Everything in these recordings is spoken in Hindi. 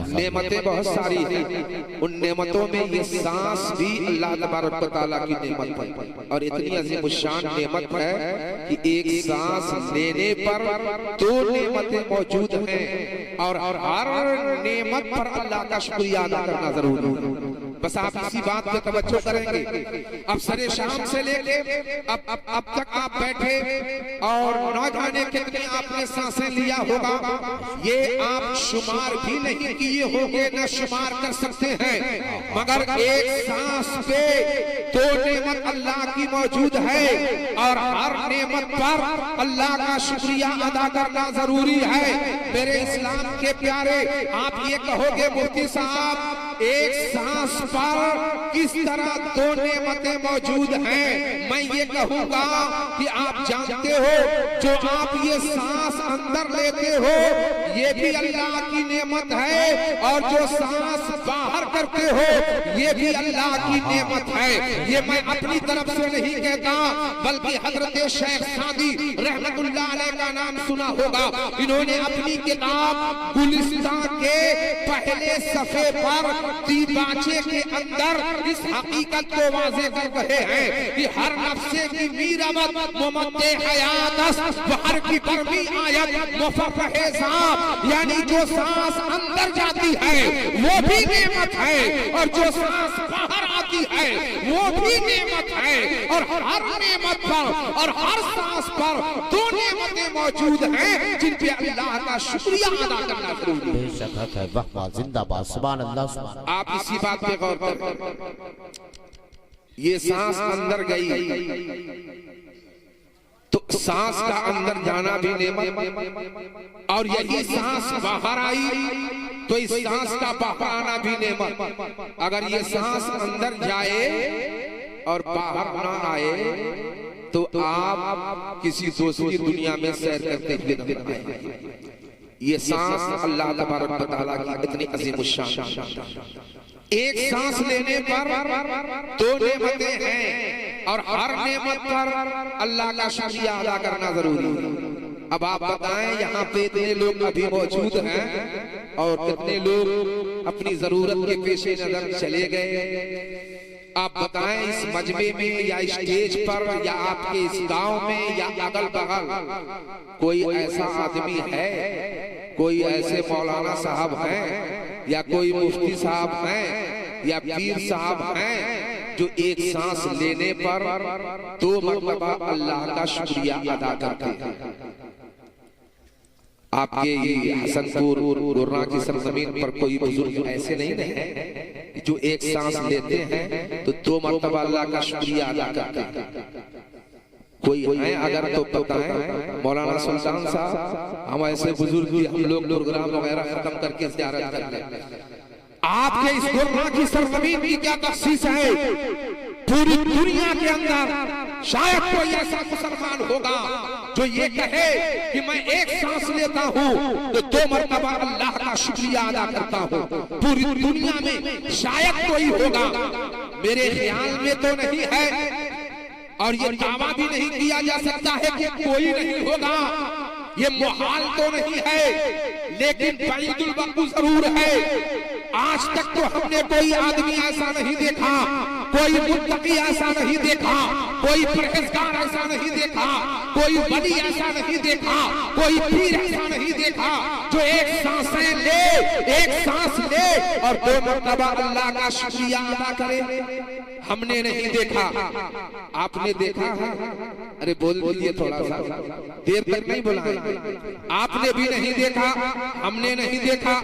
नेमतें बहुत सारी हैं, उन नेमतों में ये सांस भी अल्लाह तबारक व तआला की नेमत है और इतनी अजीम शान नेमत है कि एक सांस लेने पर दो नेमतें मौजूद हैं और हर नेमत पर अल्लाह का शुक्रिया अदा करना जरूरी है। बस आप इसी बात पे तवज्जो करेंगे। अब सरे शाम से लेके अब तक आप बैठे और न जाने कितनी आपने सांसें लिया होगा, ये आप शुमार भी नहीं किए होंगे, न शुमार कर सकते हैं, मगर एक सांस पे दो नेमत अल्लाह की मौजूद है और हर नेमत पर अल्लाह का शुक्रिया अदा करना जरूरी है। मेरे इस्लाम के प्यारे, आप ये कहोगे मुफ्ती साहब एक सांस पर किस तरह दो नेमतें मौजूद हैं? मैं ये कहूंगा कि आप जानते हो जो आप ये सांस अंदर लेते हो ये भी अल्लाह की नेमत है और जो सांस बाहर करते हो ये भी अल्लाह की नेमत है। ये मैं अपनी तरफ से नहीं कहता, बल्कि हजरत शेख सादी रहमतुल्लाह अलैह का नाम सुना होगा। इन्होंने अपनी किताब गुलिस्तान के पहले सफे पर दीबाचे के अंदर इस हकीकत को वाज़े कर रहे हैं कि हर नफ्से की मीरावत मुमत्ते हयातस वहर की कर्मी आयत मुफफ़हे साहब, यानी जो सांस अंदर जाती है वो भी नेमत है और जो सांस बाहर आती है वो भी नेमत है और हर नेमत पर और हर सांस पर दो नेमतें मौजूद हैं जिन पे अल्लाह का शुक्रिया अदा करना जरूरी है। बेशक है, वाह जिंदाबाद, सुभान अल्लाह, सुभान अल्लाह। आप इसी बात पे गौर करें, ये सांस अंदर गई तो सांस का अंदर जाना भी नेमत और यही सांस बाहर आई तो इस सांस का बाहर आना भी नेमत। अगर ये सांस अंदर जाए और बाहर ना आए तो आप किसी दूसरी दुनिया में सैर करते हुए नजर आएंगे। ये सांस अल्लाह तबारक व तआला की इतनी अजीम शान। एक सांस लेने पर दो नेमतें हैं और हर नेमत पर अल्लाह का शुक्रिया अदा करना जरूरी है। अब आप बताएं यहाँ पे इतने लोग अभी मौजूद हैं और कितने लोग अपनी जरूरत के पेशे नजर चले गए। आप बताएं इस मजमे में या स्टेज पर या आपके इस गांव में या अगल बगल कोई ऐसा आदमी है, कोई ऐसे मौलाना साहब हैं या कोई मुफ्ती साहब हैं या पीर साहब हैं जो एक सांस लेने पर दो मरतबा अल्लाह का शुक्रिया अदा करते हैं? आपके ये हसनपुर गुर्रा की सरजमीन पर कोई बुजुर्ग ऐसे नहीं है जो एक सांस लेते हैं तो दो मरतबा अल्लाह का शुक्रिया अदा करते हैं? कोई है अगर तो बताएं। मौलाना सुल्तान साहब, हम ऐसे बुजुर्ग की हम लोग प्रोग्राम वगैरह खत्म करके ज़ियारत कर लें। आपके इस गुर्रा की सरजमीन की क्या तखसीस है? पूरी दुनिया के अंदर शायद कोई ऐसा मुसलमान होगा जो ये कहे कि मैं एक सांस लेता हूँ तो दो मरतबा अल्लाह का शुक्रिया अदा करता हूँ। पूरी दुनिया में शायद कोई होगा, मेरे ख्याल में तो नहीं है और ये दावा भी नहीं किया जा सकता है कि कोई नहीं होगा। ये मुहाल तो नहीं है, लेकिन बैदुल वक़्त जरूर है। आज तक तो हमने कोई आदमी ऐसा नहीं देखा, कोई मुत्तकी ऐसा नहीं देखा, कोई परहेजगार ऐसा नहीं देखा, कोई वली ऐसा नहीं देखा, कोई पीर ऐसा नहीं देखा जो एक सांसें ले, एक सांस ले और दो मरतबा अल्लाह का शुक्रिया अदा करे। हमने नहीं देखा, आपने देखा है? अरे बोल दीजिए थोड़ा सा, देर तक नहीं बुलाए। आपने भी नहीं देखा, हमने नहीं देखा।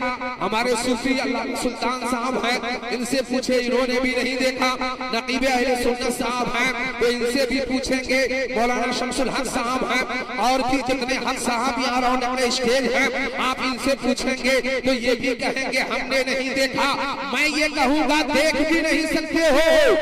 हमारे सूफी अल्लाह सुल्तान साहब हैं, इनसे पूछे, इन्होंने भी नहीं देखा। नकीबे अहले सुन्नत साहब हैं तो इनसे भी पूछेंगे। मौलाना शमसुल हक साहब हैं और भी जितने हक साहब यहाँ रौनक स्टेज हैं, आप इनसे पूछेंगे तो ये भी कहेंगे हमने नहीं देखा। मैं ये कहूँगा देख भी नहीं सकते हो,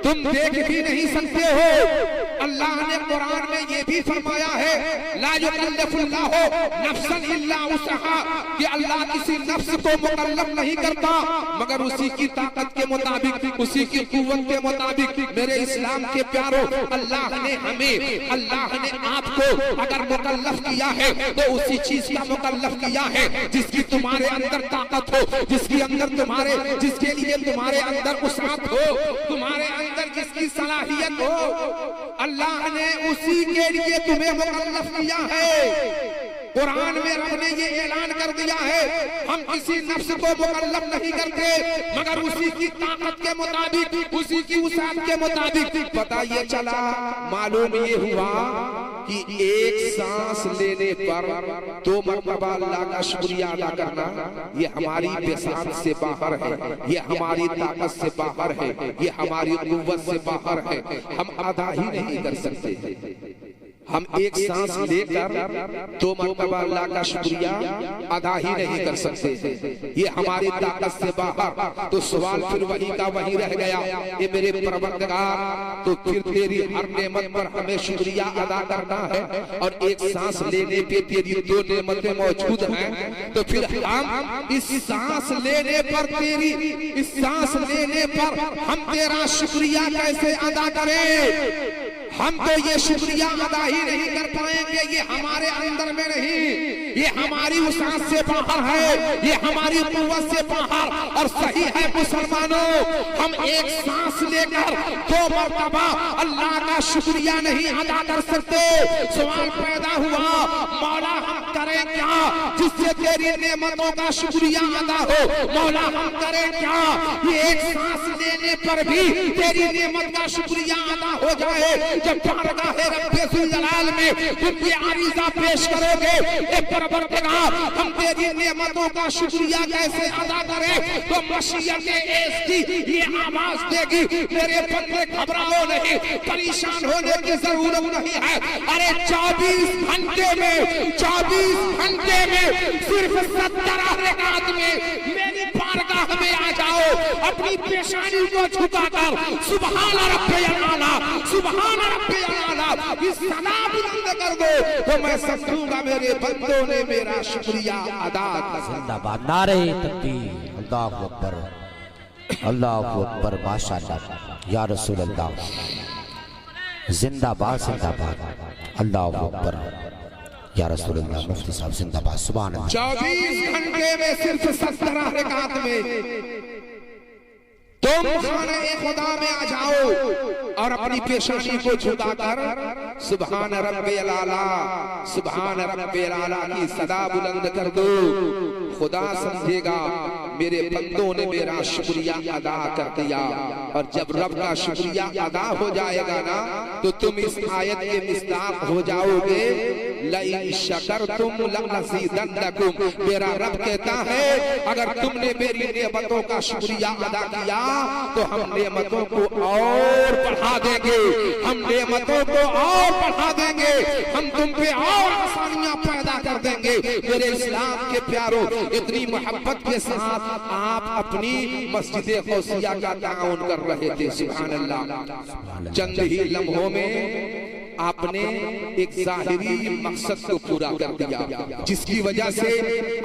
तुम देख भी नहीं सकते हो, अल्लाह ने कुरान में ये भी फरमाया है, ला युकल्लिफुल्लाहु नफ्सन इल्ला वुसअहा, कि अल्लाह किसी नफ्स को मुकल्लफ नहीं करता मगर उसी की ताकत के मुताबिक, उसी की कुव्वत के मुताबिक। मेरे इस्लाम के प्यारों, अल्लाह ने हमें, अल्लाह ने आपको अगर मुकल्लफ किया है तो उसी चीज का मुकल्लफ किया है जिसकी तुम्हारे अंदर ताकत हो, जिसके अंदर तुम्हारे, जिसके लिए तुम्हारे अंदर वुसअत हो, तुम्हारे अंदर जिसकी सलाहियत हो, अल्लाह ने उसी के लिए तुम्हें मुकल्लफ किया है। कुरान में रब ने ये ऐलान कर दिया है, हम किसी नफ्स को मुकल्लफ नहीं करते मगर उसी की ताकत के मुताबिक, उसी की वुसअत के मुताबिक। पता ये चला, मालूम ये हुआ कि एक सांस लेने पर 2 मरतबा अल्लाह का शुक्रिया अदा करना, ये हमारी बेसात से बाहर है, ये हमारी ताकत से बाहर है, ये हमारी कुव्वत से बाहर है, हम अदा ही नहीं कर सकते। हम एक सांस लेकर 2 मरतबा अल्लाह का शुक्रिया अदा ही नहीं कर सकते, ये हमारी ताकत से बाहर। तो सवाल फिर वही का वही रह गया, ये मेरे परवरदिगार, तो फिर तेरी हर नेमत पर हमें शुक्रिया अदा करना है और एक सांस लेने पे तेरी 2 नेमतें मौजूद हैं, तो फिर हम इस सांस लेने पर, तेरी इस सांस लेने पर हम तेरा शुक्रिया कैसे अदा करें? हम तो ये शुक्रिया अदा ही नहीं कर पाएंगे, ये हमारे अंदर में नहीं, ये हमारी वुसअत से बाहर है, ये हमारी कुव्वत से बाहर। और सही है मुसलमानों, हम एक सांस लेकर 2 मरतबा अल्लाह का शुक्रिया नहीं अदा कर सकते। सवाल पैदा हुआ, मौला हम करें क्या जिससे तेरी नेमतों का शुक्रिया अदा हो? मौला हम करें क्या ये एक सांस लेने पर भी तेरी नेमत का शुक्रिया अदा हो जाए? जब बारगाह रब्बे जुल जलाल में तुम ये आरिज़ा पेश करोगे, ए परवरदिगार हम तेरी नेमतों का शुक्रिया कैसे अदा करें? तो मशीयत एसकी ये आवाज देगी, मेरे बंदे घबराओ नहीं, परेशान होने की जरूरत नहीं है। अरे 24 घंटे में, 24 घंटे में सिर्फ 70 रकात में मेरी बारगाह में आ जाओ, अपनी पेशानी को झुकाकर सुभान रब्बियल आला, सुभान रब्बियल आला इस सना बुलंद कर दो, तो मैं समझूंगा मेरे बंदों ने मेरा शुक्रिया अदा किया। जिंदाबाद, नारे तकबीर, अल्लाहु अकबर, अल्लाहु अकबर, माशाअल्लाह या रसूल अल्लाह, जिंदाबाद जिंदाबाद, अल्लाहु अकबर या रसूल अल्लाह। मुफ्ती साहब जिंदाबाद, सुभान अल्लाह। 24 घंटे में सिर्फ 70 रकात में तुम खाने खुदा में आ जाओ और अपनी पेशानी को झुकाकर सुभान रब्बियल आला, सुभान रब्बियल आला की सदा बुलंद कर दो। खुदा समझेगा मेरे बंदों ने मेरा शुक्रिया अदा कर दिया। और जब रब का शुक्रिया अदा हो जाएगा ना, तो तुम इस आयत के मिस्दाक हो जाओगे, लइन शकरतुम लनज़ीदन्नकुम। मेरा रब कहता है अगर तुमने मेरी नेमतों का शुक्रिया अदा किया तो हम नेमतों को और बढ़ा देंगे, हम नेमतों को और बढ़ा देंगे, हम तुम पे और आसानियां पैदा कर देंगे। मेरे इस्लाम के प्यारों, इतनी मोहब्बत के साथ आप अपनी मस्जिद गौसिया का ताउन कर रहे थे। सुभान अल्लाह, चंद ही लम्हों में आपने एक ज़ाहिरी मकसद को पूरा कर दिया, जिसकी वजह से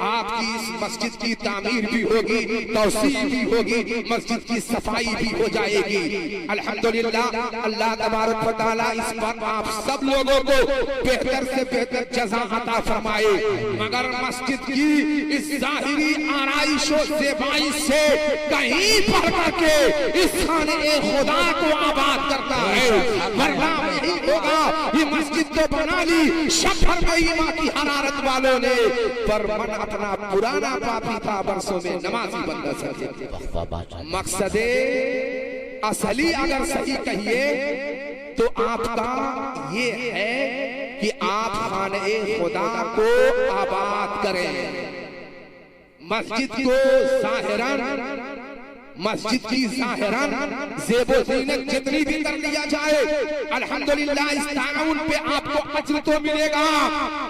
आपकी इस मस्जिद की तामीर भी होगी, तौसीह भी होगी, मस्जिद की सफाई भी हो जाएगी। अल्हम्दुलिल्लाह, अल्लाह तबारक व तआला इस पर आप सब लोगों को बेहतर से बेहतर जज़ा अता फरमाए। मगर मस्जिद की इस ज़ाहिरी आराइश और ज़ेबाइश से कहीं बढ़ करके इस खाने खुदा को आबाद करता है, वरना यही होगा। ये मस्जिद तो बना ली शफर में ईमान की हरारत वालों ने, पर मन अपना पुराना पापी था, बरसों में नमाजी बन न सके। मकसदे असली अगर सही कहिए तो आपका ये है कि आप खाने खुदा को आबाद करें, मस्जिद को ज़ाहिरन मस्जिद की ज़ाहिरन ज़ेबो ज़ीनत जितनी भी कर लिया जाए, अल्हम्दुलिल्लाह इस ताउन पे आपको अज्र तो मिलेगा,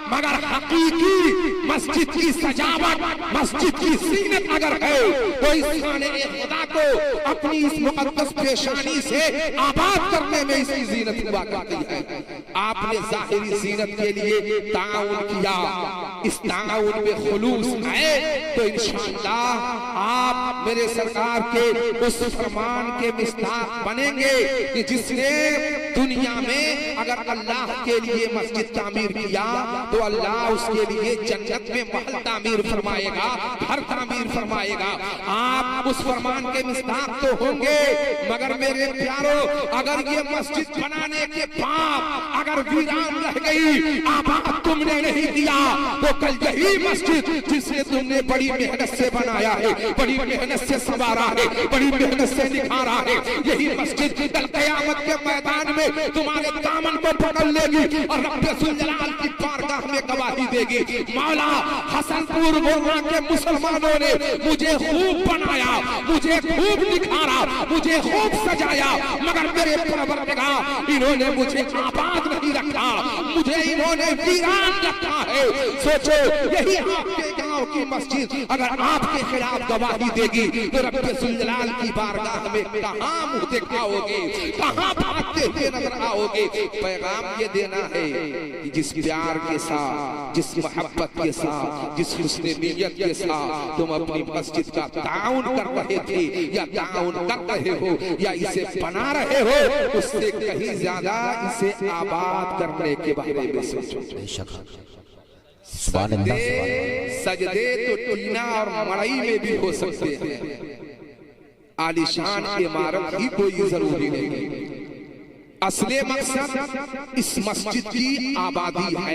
मगर हकीकी मस्जिद की सजावट, मस्जिद की ज़ीनत अगर है तो इस खाने खुदा को अपनी इस मुकद्दस पेशानी से आबाद करने में इसकी ज़ीनत हुआ करती है। आपने ज़ाहिरी ज़ीनत के लिए ताउन किया, इस ताउन में खुलूस है तो इंशाअल्लाह आप मेरे सरकार के उस फरमान के मिस्ताक बनेंगे कि जिसने दुनिया में अगर अल्लाह के लिए मस्जिद तामीर किया तो अल्लाह उसके लिए जन्नत में महल तामीर फरमाएगा, घर तामीर फरमाएगा। आप उस फरमान के मिस्ताक तो होंगे, मगर मेरे प्यारो अगर ये मस्जिद बनाने के बाद अगर वीरान रह गई, आबाद तुमने नहीं किया, तो कल यही मस्जिद जिसे तुमने बड़ी मेहनत से बनाया है, बड़ी मेहनत से संवारा है, बड़ी मेहनत से निखारा है, यही मस्जिद कल क़यामत के मैदान में तुम्हारे दामन को पकड़ लेगी और रब्बे जुल जलाल की बारगाह में गवाही देगी, मौला हसनपुर मोहल्ला के मुसलमानों ने मुझे खूब बनाया, मुझे खूब निखारा, मुझे खूब सजाया, मगर मेरे परवरदिगार इन्होंने मुझे आबाद नहीं रखा, मुझे इन्होंने वीरान रखा है। सोचो यही आपके गांव की मस्जिद अगर आपके खिलाफ गवाही देगी तो रब्बे जुल जलाल की बारगाह में कहां मुंह दिखाओगे, कहां भागते हुए नजर आओगे। पैगाम ये देना है कि जिस प्यार के साथ, जिस मोहब्बत के साथ, जिस हुस्न नीयत के साथ तुम अपनी मस्जिद का ताउन कर रहे थे या ताउन कर रहे हो या इसे बना रहे हो, उससे कहीं ज्यादा इसे आबाद करने के बारे में सोचो। सजदे तो टीना और मड़ई में भी हो सकते हैं, आलिशान इमारत ही कोई जरूरी नहीं। असले मकसद इस मस्जिद की आबादी है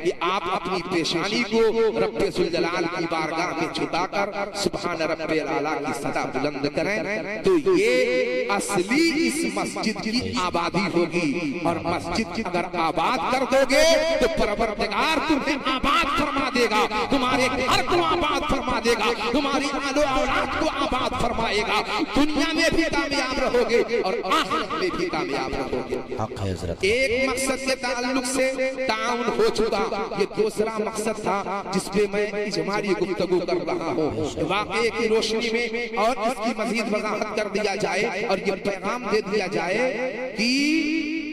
कि आप अपनी पेशानी को रब्बे जुल जलाल की बारगाह में झुकाकर सुभान रब्बिल आला की सदा बुलंद करें, तो ये असली इस मस्जिद की आबादी होगी। और मस्जिद अगर आबाद कर दोगे तो परवरदिगार तुम्हें आबाद फरमा देगा, तुम्हारे घर को आबाद फरमा देगा, तुम्हारी आलो औलाद को आबाद फरमाएगा, दुनिया में भी कामयाब रहोगे और आखिरत में भी कामयाब रहोगे। एक मकसद के ताल्लुक से ताउन हो चुका, ये दूसरा मकसद था जिसपे मैं इजमाली गुफ्तगू कर रहा हूँ। वाक़े की रोशनी में और इसकी मजीद वजाहत कर दिया जाए और ये पैगाम दे दिया जाए कि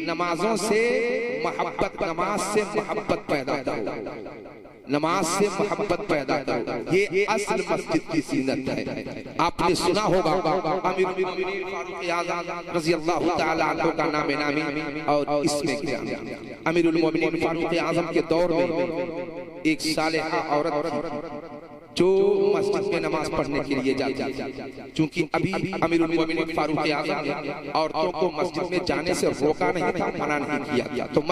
नमाजों से मोहब्बत, नमाज से मोहब्बत पैदा करो, नमाज से मोहब्बत पैदा करो, ये असल मस्जिद की सीनत है। आपने सुना होगा अमीरुल मोमिनीन फारूक आज़म रज़ी अल्लाह तआला अन्हु का नाम नामी, और इसमें क्या अमीरुल मोमिनीन फारूक आज़म के दौर में एक सालेहा औरत जो मस्जिद में नमाज पढ़ने के लिए जाती है, क्योंकि अभी अमीरुल मोमिनीन फारूक आज़म ने औरतों को मस्जिद में जाने से रोका नहीं था, मना नहीं किया गया, तो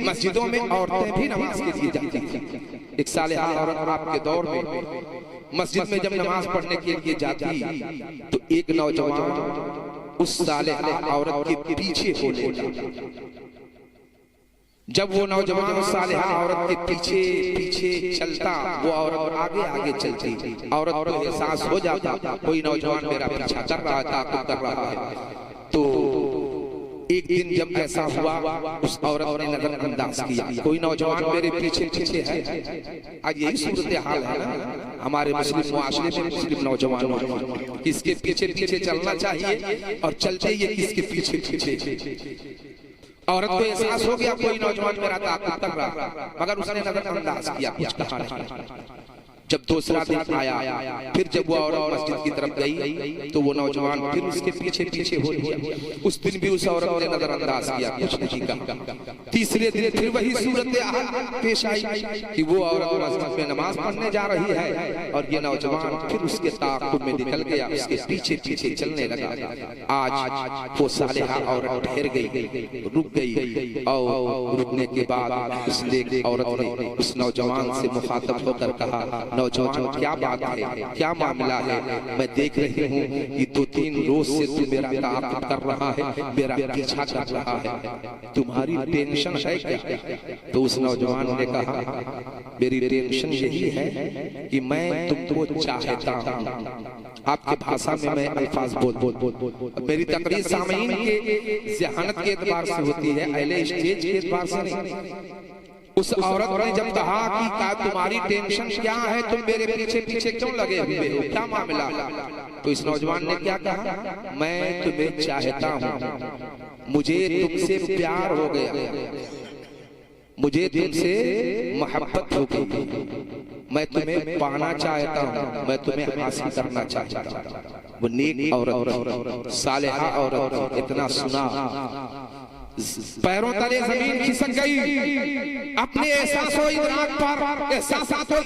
मस्जिदों में औरतें भी नमाज के लिए जाती थी। एक सालेहा औरत आपके दौर में मस्जिद में जब नमाज पढ़ने के लिए जाती तो एक नौजवान उस सालेहा औरत के पीछे हो लेता। जब वो नौजवान सालेहा औरत के पीछे पीछे चलता, वो औरत आगे आगे चलती, औरत को एहसास हो जाता कोई नौजवान मेरा पीछा कर रहा था, कर रहा है। तो एक दिन जब ऐसा हुआ, उस औरत ने नजरअंदाज किया, कोई नौजवान मेरे पीछे पीछे है। आज यही सूरत हाल है ना हमारे मुस्लिम मुआशरे में, मुस्लिम नौजवानों किसके पीछे पीछे चलना चाहिए और चलते ये किसके पीछे पीछे। औरत को एहसास हो गया कोई नौजवान मेरा ताक़त कर रहा, मगर उसने नजरअंदाज किया, कुछ कहा नहीं। जब दूसरा दिन आया, फिर जब वो औरत मस्जिद की तरफ गई तो वो नौजवान फिर उसके पीछे पीछे हो गया। उस दिन भी उस औरत ने नजरअंदाज किया, कुछ नहीं कहा। तीसरे दिन फिर वही सूरत पेश आई कि वो औरत मस्जिद में नमाज पढ़ने जा रही है और ये नौजवान फिर उसके ताक़ुब में निकल गया, उसके पीछे पीछे चलने लगा। आज वो सालेहा औरत ठहर गई, रुक गई, और रुकने के बाद उस औरत ने उस नौजवान से मुखातब होकर कहा, नौजवान क्या बात है, क्या मामला है, मैं देख रही हूँ कि 2-3 रोज से तू मेरा ताक़त कर रहा है, मेरा पीछा कर रहा है, तुम्हारी टेंशन है क्या? तो उस नौजवान ने कहा मेरी टेंशन यही है कि मैं तुमको चाहता हूँ। आपके भाषा में मैं अल्फाज बोल मेरी तकरीर सामीन के ज़हानत के एतबार से होती है, अहले स्टेज के एतबार से नहीं। उस औरत ने जब कहा कि क्या तुम्हारी टेंशन क्या है, तुम मेरे पीछे पीछे क्यों लगे हुए हो, क्या मामला? तो इस नौजवान ने क्या कहा, मैं तुम्हें चाहता हूँ, मुझे तुमसे प्यार हो गया, मुझे तुमसे मोहब्बत हो गई, मैं तुम्हें पाना चाहता हूँ, मैं तुम्हें हासिल करना चाहता हूँ। वो नेक औरत, सालेहा औरत, इतना सुना पैरों तले जमीन खिसक गई, अपने एहसासों इदराक पर एहसासातों